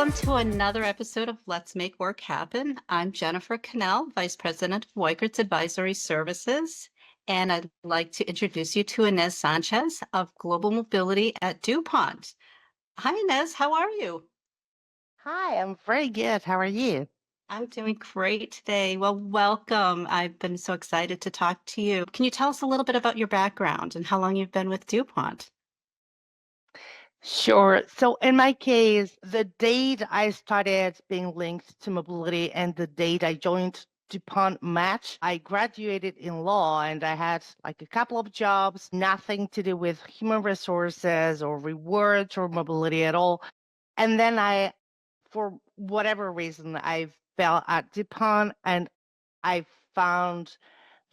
Welcome to another episode of Let's Make Work Happen. I'm Jennifer Cannell, Vice President of Weichert's Advisory Services, and I'd like to introduce you to Inez Sanchez of Global Mobility at DuPont. Hi, Inez. How are you? Hi, I'm very good. How are you? I'm doing great today. Well, welcome. I've been so excited to talk to you. Can you tell us a little bit about your background and how long you've been with DuPont? Sure. So in my case, the date I started being linked to mobility and the date I joined DuPont match. I graduated in law and I had like a couple of jobs, nothing to do with human resources or rewards or mobility at all. And then for whatever reason, I fell at DuPont and I found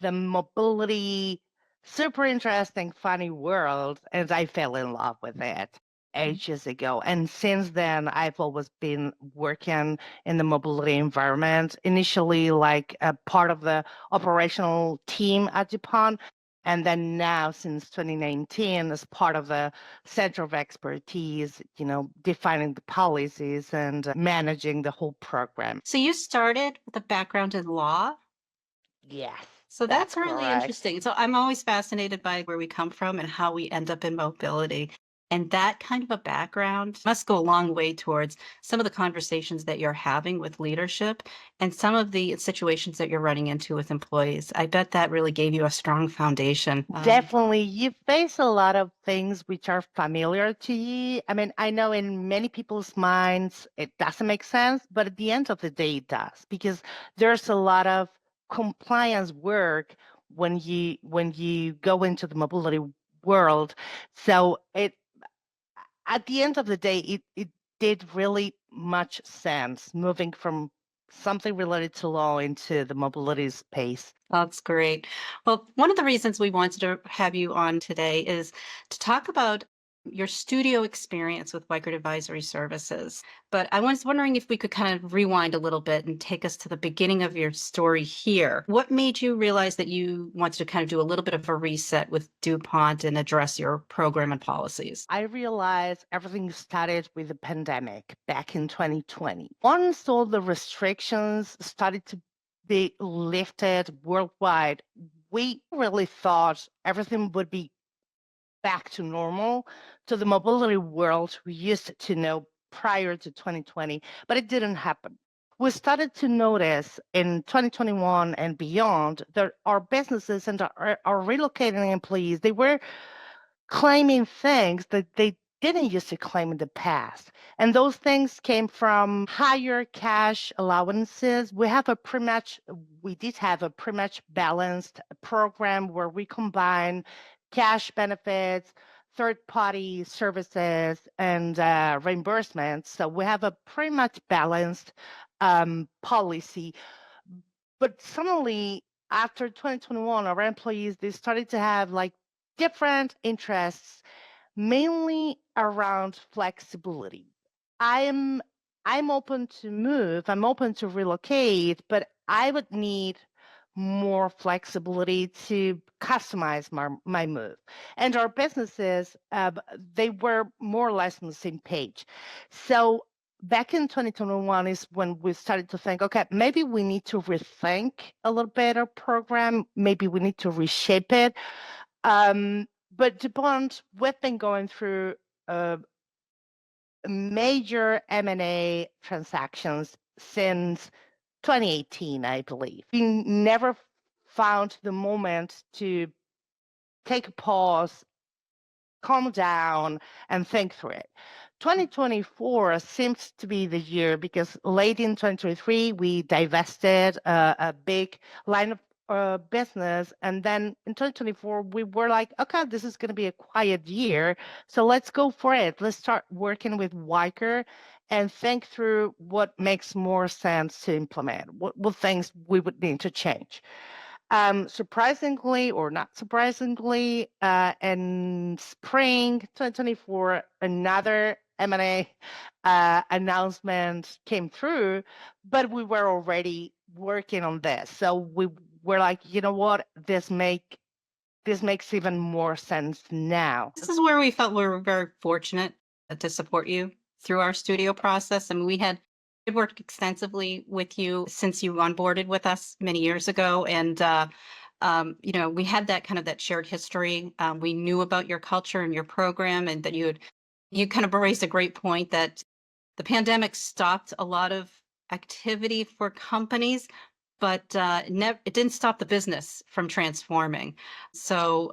the mobility super interesting, funny world, and I fell in love with it ages ago. And since then, I've always been working in the mobility environment, initially like a part of the operational team at DuPont. And then now, since 2019, as part of the center of expertise, defining the policies and managing the whole program. So you started with a background in law. Yes, So that's that's really correct. interesting. So I'm always fascinated by where we come from and how we end up in mobility. And that kind of a background must go a long way towards some of the conversations that you're having with leadership and some of the situations that you're running into with employees. I bet that really gave you a strong foundation. Definitely, you face a lot of things which are familiar to you. I mean, I know in many people's minds it doesn't make sense, but at the end of the day, it does because there's a lot of compliance work when you go into the mobility world. So it at the end of the day, it did really much sense moving from something related to law into the mobility space. That's great. Well, one of the reasons we wanted to have you on today is to talk about your studio experience with Weichert Advisory Services. But I was wondering if we could kind of rewind a little bit and take us to the beginning of your story here. What made you realize that you wanted to kind of do a little bit of a reset with DuPont and address your program and policies? I realized everything started with the pandemic back in 2020. Once all the restrictions started to be lifted worldwide, we really thought everything would be back to normal, to the mobility world we used to know prior to 2020, but it didn't happen. We started to notice in 2021 and beyond that our businesses and our relocating employees, they were claiming things that they didn't used to claim in the past. And those things came from higher cash allowances. We did have a pretty much balanced program where we combine cash benefits, third party services, and reimbursements. So we have a pretty much balanced policy. But suddenly, after 2021, our employees, they started to have like different interests, mainly around flexibility. I'm I'm open to move, I'm open to relocate, but I would need more flexibility to customize my move. And our businesses, they were more or less on the same page. So back in 2021 is when we started to think, okay, maybe we need to rethink a little bit our program. Maybe we need to reshape it. But DuPont, we've been going through major M&A transactions since 2018, I believe. We never found the moment to take a pause, calm down, and think through it. 2024 seems to be the year because late in 2023, we divested a big line of business. And then in 2024, we were like, okay, this is going to be a quiet year. So let's go for it. Let's start working with Weicker and think through what makes more sense to implement, what things we would need to change. Surprisingly or not surprisingly, in spring 2024, another M&A announcement came through, but we were already working on this. So we were like, you know what, this makes even more sense now. This is where we felt we were very fortunate to support you. through our studio process. I mean, we had worked extensively with you since you onboarded with us many years ago, and we had that kind of that shared history. We knew about your culture and your program, and that you kind of raised a great point that the pandemic stopped a lot of activity for companies, but it didn't stop the business from transforming. So,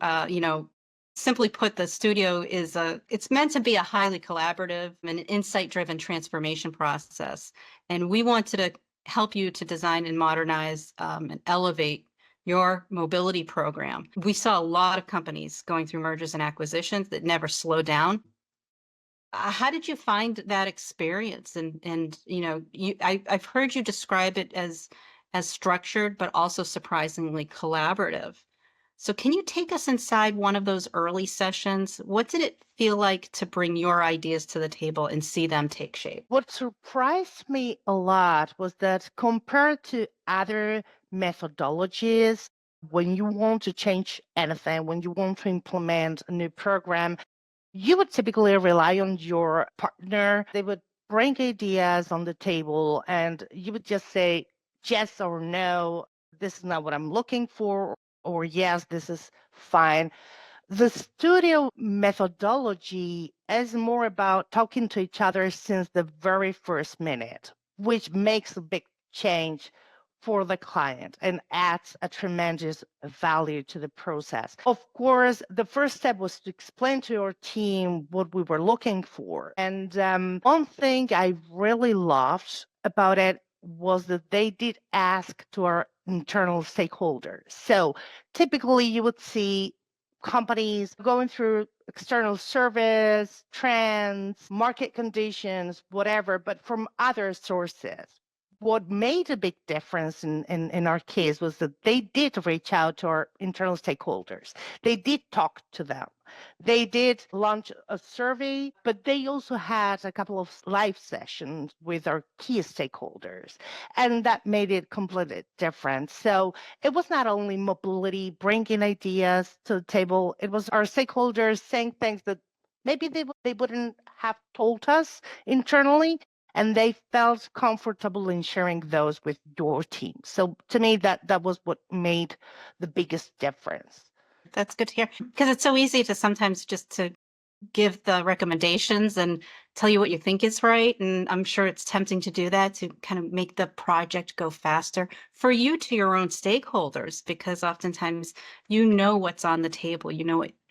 simply put, the studio it's meant to be a highly collaborative and insight-driven transformation process. And we wanted to help you to design and modernize and elevate your mobility program. We saw a lot of companies going through mergers and acquisitions that never slow down. How did you find that experience? And I've heard you describe it as structured, but also surprisingly collaborative. So can you take us inside one of those early sessions? What did it feel like to bring your ideas to the table and see them take shape? What surprised me a lot was that compared to other methodologies, when you want to change anything, when you want to implement a new program, you would typically rely on your partner. They would bring ideas on the table and you would just say yes or no, this is not what I'm looking for, or yes, this is fine. The studio methodology is more about talking to each other since the very first minute, which makes a big change for the client and adds a tremendous value to the process. Of course, the first step was to explain to your team what we were looking for. And one thing I really loved about it was that they did ask to our internal stakeholders. So typically you would see companies going through external service, trends, market conditions, whatever, but from other sources. What made a big difference in our case was that they did reach out to our internal stakeholders. They did talk to them. They did launch a survey, but they also had a couple of live sessions with our key stakeholders, and that made it completely different. So it was not only mobility bringing ideas to the table, it was our stakeholders saying things that maybe they wouldn't have told us internally, and they felt comfortable in sharing those with your team. So to me, that was what made the biggest difference. That's good to hear, because it's so easy to sometimes just to give the recommendations and tell you what you think is right. And I'm sure it's tempting to do that to kind of make the project go faster for you to your own stakeholders, because oftentimes what's on the table,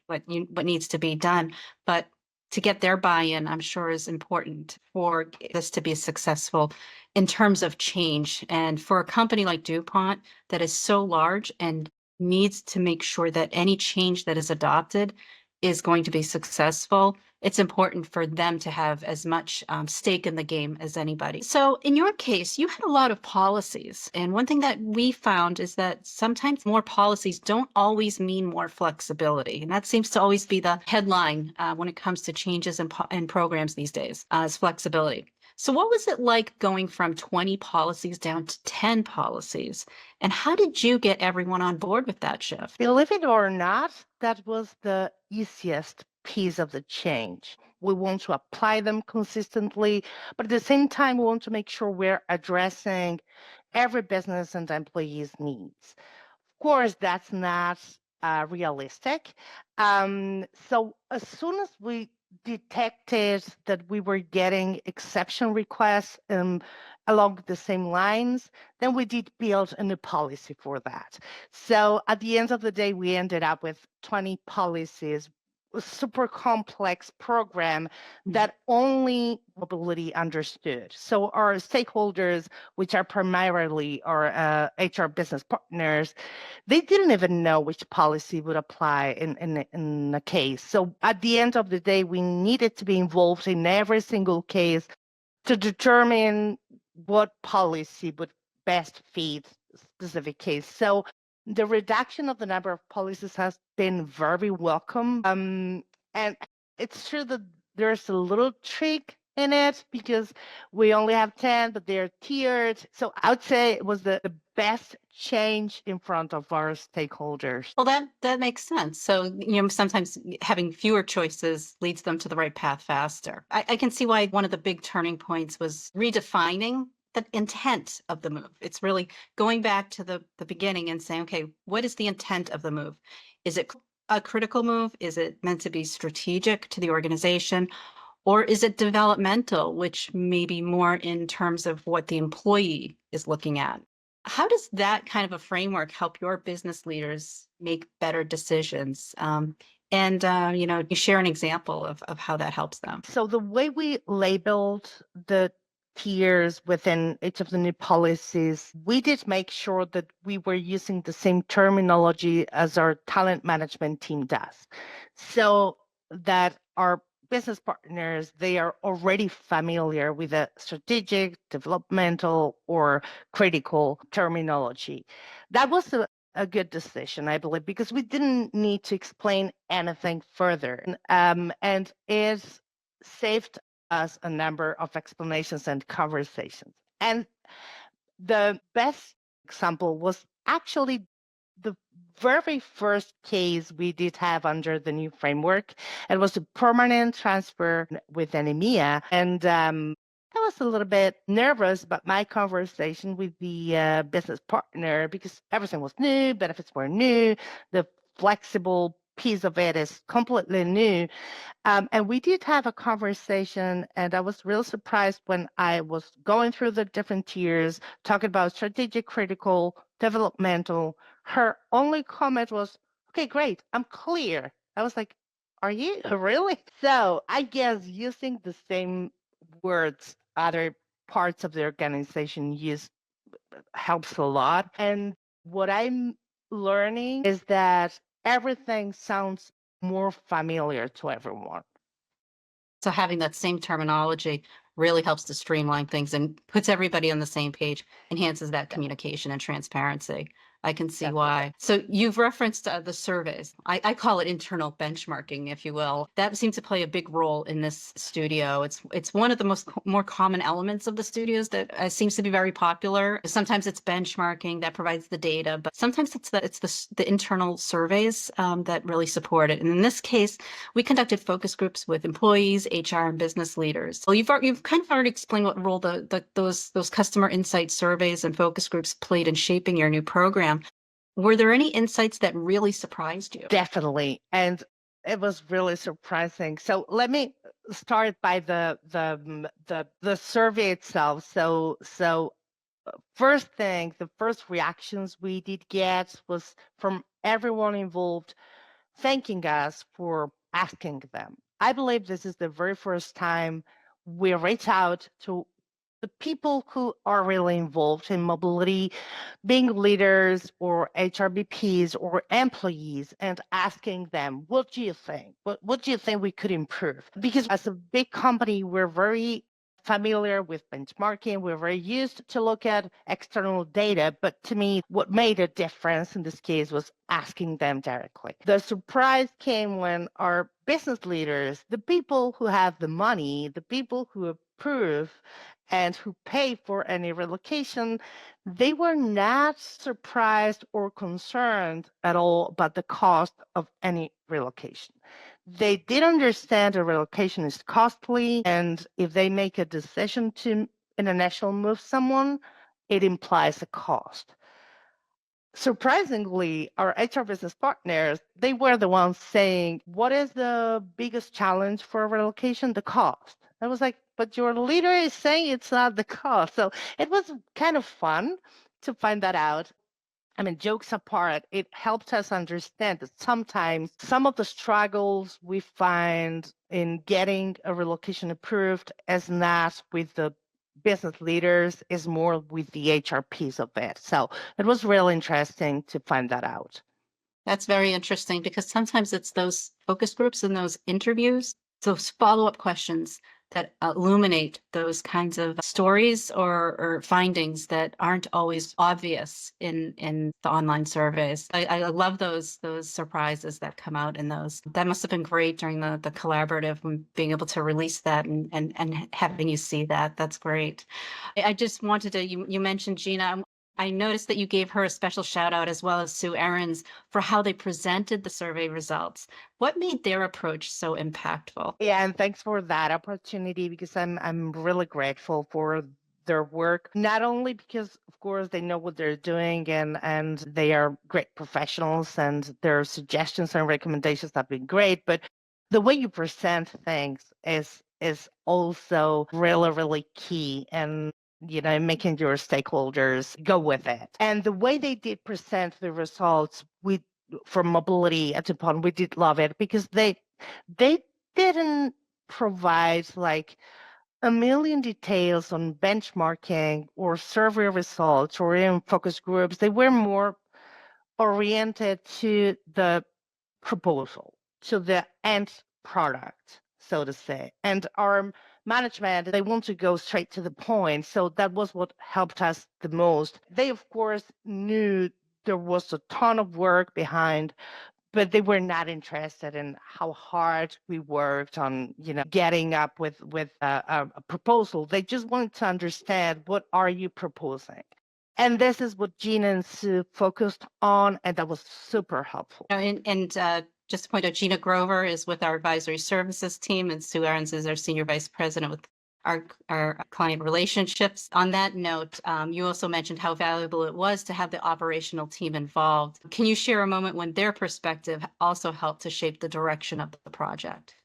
what needs to be done. But to get their buy-in, I'm sure is important for this to be successful in terms of change. And for a company like DuPont that is so large and needs to make sure that any change that is adopted is going to be successful, it's important for them to have as much stake in the game as anybody. So in your case, you had a lot of policies. And one thing that we found is that sometimes more policies don't always mean more flexibility. And that seems to always be the headline when it comes to changes in programs these days, is flexibility. So what was it like going from 20 policies down to 10 policies? And how did you get everyone on board with that shift? Believe it or not, that was the easiest piece of the change. We want to apply them consistently, but at the same time, we want to make sure we're addressing every business and employee's needs. Of course, that's not realistic. So as soon as we detected that we were getting exception requests along the same lines, then we did build a new policy for that. So at the end of the day, we ended up with 20 policies, a super complex program that only mobility understood. So our stakeholders, which are primarily our HR business partners, they didn't even know which policy would apply in a case. So at the end of the day, we needed to be involved in every single case to determine what policy would best fit specific case. So the reduction of the number of policies has been very welcome. And it's true that there's a little trick in it because we only have 10, but they're tiered. So I would say it was the best change in front of our stakeholders. Well, that makes sense. So, sometimes having fewer choices leads them to the right path faster. I can see why one of the big turning points was redefining the intent of the move. It's really going back to the beginning and saying, okay, what is the intent of the move? Is it a critical move? Is it meant to be strategic to the organization? Or is it developmental, which may be more in terms of what the employee is looking at? How does that kind of a framework help your business leaders make better decisions? You share an example of how that helps them. So the way we labeled the tiers within each of the new policies, we did make sure that we were using the same terminology as our talent management team does. So that our business partners, they are already familiar with the strategic, developmental, or critical terminology. That was a good decision, I believe, because we didn't need to explain anything further. And it saved us a number of explanations and conversations. And the best example was actually the very first case we did have under the new framework. It was a permanent transfer within EMEA. And I was a little bit nervous about my conversation with the business partner because everything was new, benefits were new, the flexible piece of it is completely new. And we did have a conversation, and I was real surprised when I was going through the different tiers, talking about strategic, critical, developmental. Her only comment was, okay, great, I'm clear. I was like, are you really? So I guess using the same words other parts of the organization use helps a lot. And what I'm learning is that everything sounds more familiar to everyone. So having that same terminology really helps to streamline things and puts everybody on the same page, enhances that communication and transparency. I can see Definitely. why. So you've referenced the surveys. I call it internal benchmarking, if you will. That seems to play a big role in this studio. It's one of the more common elements of the studios that seems to be very popular. Sometimes it's benchmarking that provides the data, but sometimes it's the internal surveys that really support it. And in this case, we conducted focus groups with employees, HR, and business leaders. Well, you've kind of already explained what role those customer insight surveys and focus groups played in shaping your new program. Were there any insights that really surprised you? Definitely. And it was really surprising. So let me start by the survey itself. So first thing, the first reactions we did get was from everyone involved thanking us for asking them. I believe this is the very first time we reach out to the people who are really involved in mobility, being leaders or HRBPs or employees, and asking them, what do you think? What do you think we could improve? Because as a big company, we're very familiar with benchmarking. We're very used to look at external data. But to me, what made a difference in this case was asking them directly. The surprise came when our business leaders, the people who have the money, the people who approve and who pay for any relocation, they were not surprised or concerned at all about the cost of any relocation. They did understand a relocation is costly, and if they make a decision to international move someone, it implies a cost. Surprisingly, our HR business partners, they were the ones saying, what is the biggest challenge for relocation? The cost. I was like, but your leader is saying it's not the cost. So it was kind of fun to find that out. I mean, jokes apart, it helped us understand that sometimes some of the struggles we find in getting a relocation approved is not with the business leaders, is more with the HR piece of it. So it was really interesting to find that out. That's very interesting because sometimes it's those focus groups and those interviews, those follow-up questions that illuminate those kinds of stories or findings that aren't always obvious in the online surveys. I love those surprises that come out in those. That must have been great during the collaborative and being able to release that and having you see that. That's great. I just wanted to, you mentioned, Gina, I noticed that you gave her a special shout out as well as Sue Aarons for how they presented the survey results. What made their approach so impactful? Yeah, and thanks for that opportunity because I'm really grateful for their work. Not only because of course they know what they're doing and they are great professionals and their suggestions and recommendations have been great, but the way you present things is also really, really key and making your stakeholders go with it. And the way they did present the results we for mobility at Japan, we did love it because they didn't provide like a million details on benchmarking or survey results or even focus groups. They were more oriented to the proposal, to the end product, so to say. And our management, they want to go straight to the point. So that was what helped us the most. They, of course, knew there was a ton of work behind, but they were not interested in how hard we worked on getting up with a proposal. They just wanted to understand, what are you proposing? And this is what Gina and Sue focused on, and that was super helpful. Just to point out, Gina Grover is with our advisory services team, and Sue Aarons is our senior vice president with our client relationships. On that note, you also mentioned how valuable it was to have the operational team involved. Can you share a moment when their perspective also helped to shape the direction of the project?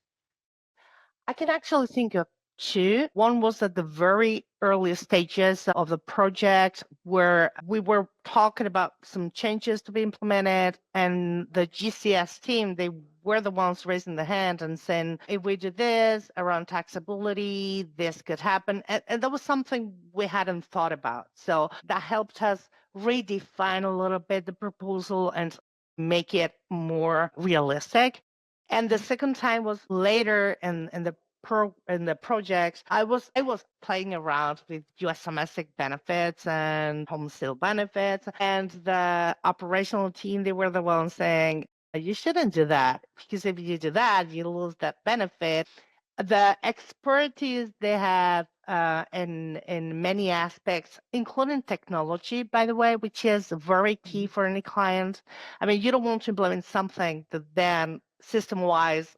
I can actually think of two. One was at the very early stages of the project where we were talking about some changes to be implemented, and the GCS team, they were the ones raising the hand and saying, if we do this around taxability, this could happen. And that was something we hadn't thought about. So that helped us redefine a little bit the proposal and make it more realistic. And the second time was later in the project. I was playing around with U.S. domestic benefits and home sale benefits, and the operational team, they were the ones saying, you shouldn't do that because if you do that, you lose that benefit. The expertise they have in many aspects, including technology, by the way, which is very key for any client. I mean, you don't want to implement something that then system-wise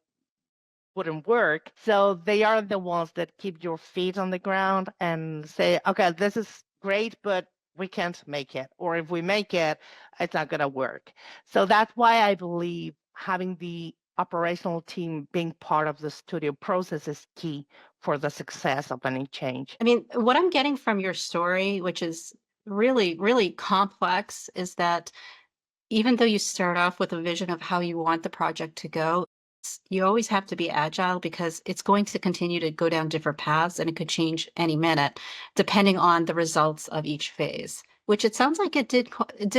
wouldn't work. So they are the ones that keep your feet on the ground and say, okay, this is great, but we can't make it. Or if we make it, it's not going to work. So that's why I believe having the operational team being part of the studio process is key for the success of any change. I mean, what I'm getting from your story, which is really, really complex, is that even though you start off with a vision of how you want the project to go, you always have to be agile because it's going to continue to go down different paths and it could change any minute depending on the results of each phase. Which it sounds like it did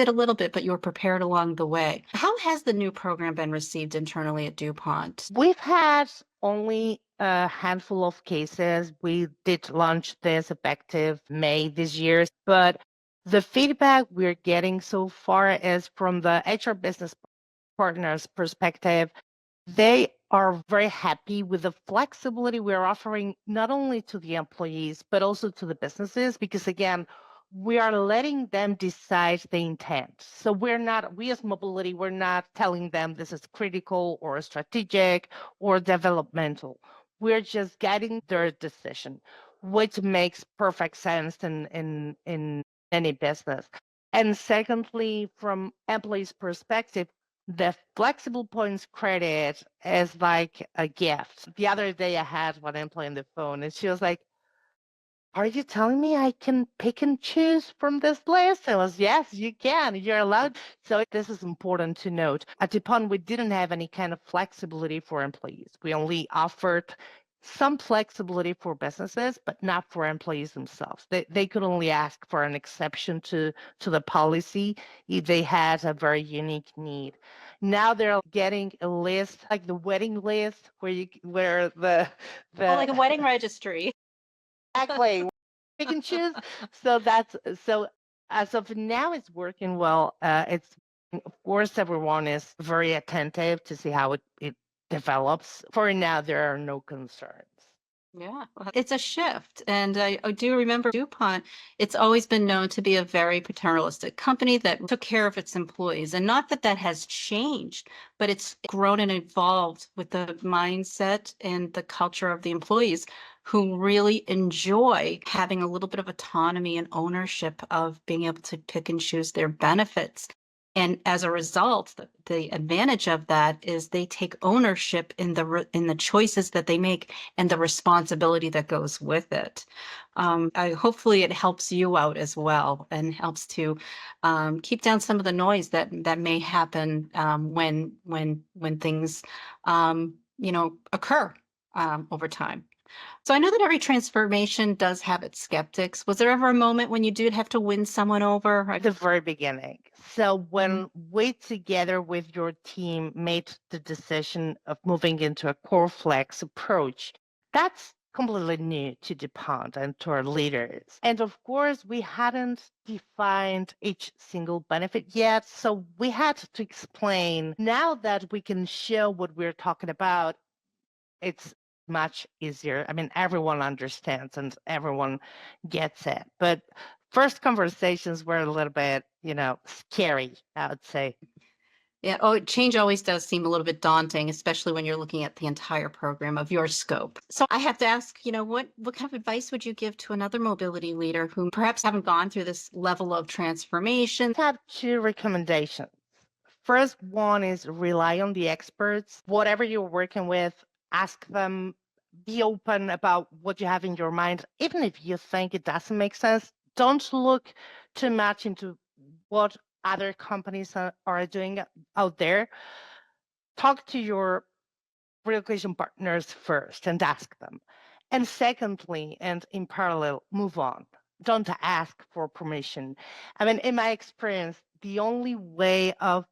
a little bit, but you were prepared along the way. How has the new program been received internally at DuPont? We've had only a handful of cases. We did launch this effective May this year, but the feedback we're getting so far is from the HR business partners perspective. They are very happy with the flexibility we're offering, not only to the employees, but also to the businesses, because again, we are letting them decide the intent. So we as mobility, we're not telling them this is critical or strategic or developmental. We're just guiding their decision, which makes perfect sense in any business. And secondly, from employees' perspective, the flexible points credit is like a gift. The other day I had one employee on the phone and she was like, are you telling me I can pick and choose from this list? I was, yes, you can. You're allowed. So this is important to note. At DuPont, we didn't have any kind of flexibility for employees. We only offered some flexibility for businesses, but not for employees themselves. They could only ask for an exception to the policy if they had a very unique need. Now they're getting a list, like the wedding list, where Oh, like a the wedding registry. exactly pick and choose. So as of now, it's working well. It's of course everyone is very attentive to see how it develops. For now, there are no concerns. Yeah, well, it's a shift. And I do remember DuPont, it's always been known to be a very paternalistic company that took care of its employees. And not that that has changed, but it's grown and evolved with the mindset and the culture of the employees who really enjoy having a little bit of autonomy and ownership of being able to pick and choose their benefits. And as a result, the advantage of that is they take ownership in in the choices that they make and the responsibility that goes with it. Hopefully, it helps you out as well and helps to keep down some of the noise that may happen when things occur over time. So I know that every transformation does have its skeptics. Was there ever a moment when you did have to win someone over? At the very beginning. So Mhm. when we together with your team made the decision of moving into a core flex approach, that's completely new to DuPont and to our leaders. And of course, we hadn't defined each single benefit yet. So we had to explain now that we can show what we're talking about, it's much easier. I mean, everyone understands and everyone gets it. But first conversations were a little bit, scary, I would say. Yeah, oh, change always does seem a little bit daunting, especially when you're looking at the entire program of your scope. So I have to ask, what kind of advice would you give to another mobility leader who perhaps haven't gone through this level of transformation? I have two recommendations. First one is rely on the experts. Whatever you're working with, ask them, be open about what you have in your mind. Even if you think it doesn't make sense, don't look too much into what other companies are doing out there. Talk to your relocation partners first and ask them. And secondly, and in parallel, move on. Don't ask for permission. I mean, in my experience, the only way of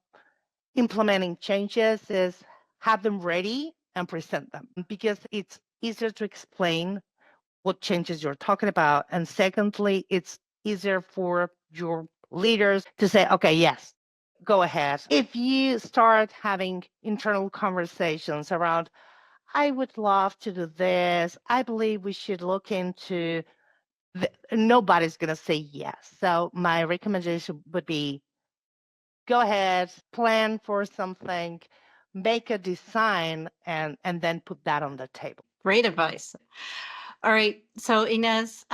implementing changes is have them ready and present them because it's easier to explain what changes you're talking about. And secondly, it's easier for your leaders to say, okay, yes, go ahead. If you start having internal conversations around, I would love to do this, I believe we should look into, nobody's going to say yes. So my recommendation would be go ahead, plan for something, make a design, and then put that on the table. Great advice. All right. So Inez,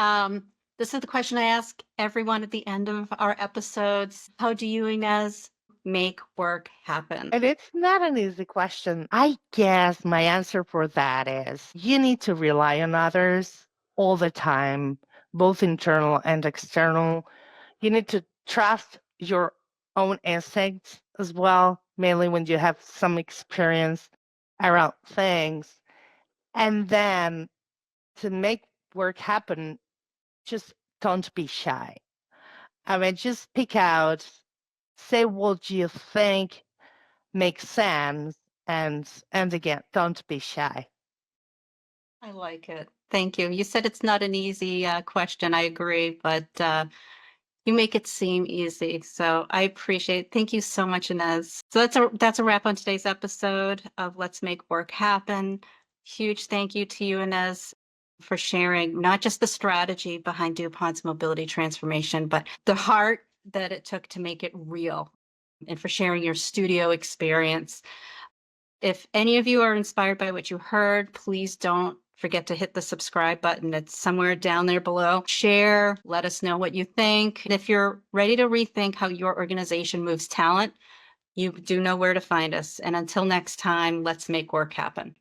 this is the question I ask everyone at the end of our episodes. How do you, Inez, make work happen? And it's not an easy question. I guess my answer for that is you need to rely on others all the time, both internal and external. You need to trust your own instincts as well, mainly when you have some experience around things. And then to make work happen, just don't be shy. I mean, just speak out, say what you think makes sense, and again, don't be shy. I like it. Thank you. You said it's not an easy question. I agree, but you make it seem easy. So I appreciate. Thank you so much, Inez. So that's a wrap on today's episode of Let's Make Work Happen. Huge thank you to you, Inez, for sharing not just the strategy behind DuPont's mobility transformation, but the heart that it took to make it real, and for sharing your studio experience. If any of you are inspired by what you heard, please don't forget to hit the subscribe button. It's somewhere down there below. Share, let us know what you think. And if you're ready to rethink how your organization moves talent, you do know where to find us. And until next time, let's make work happen.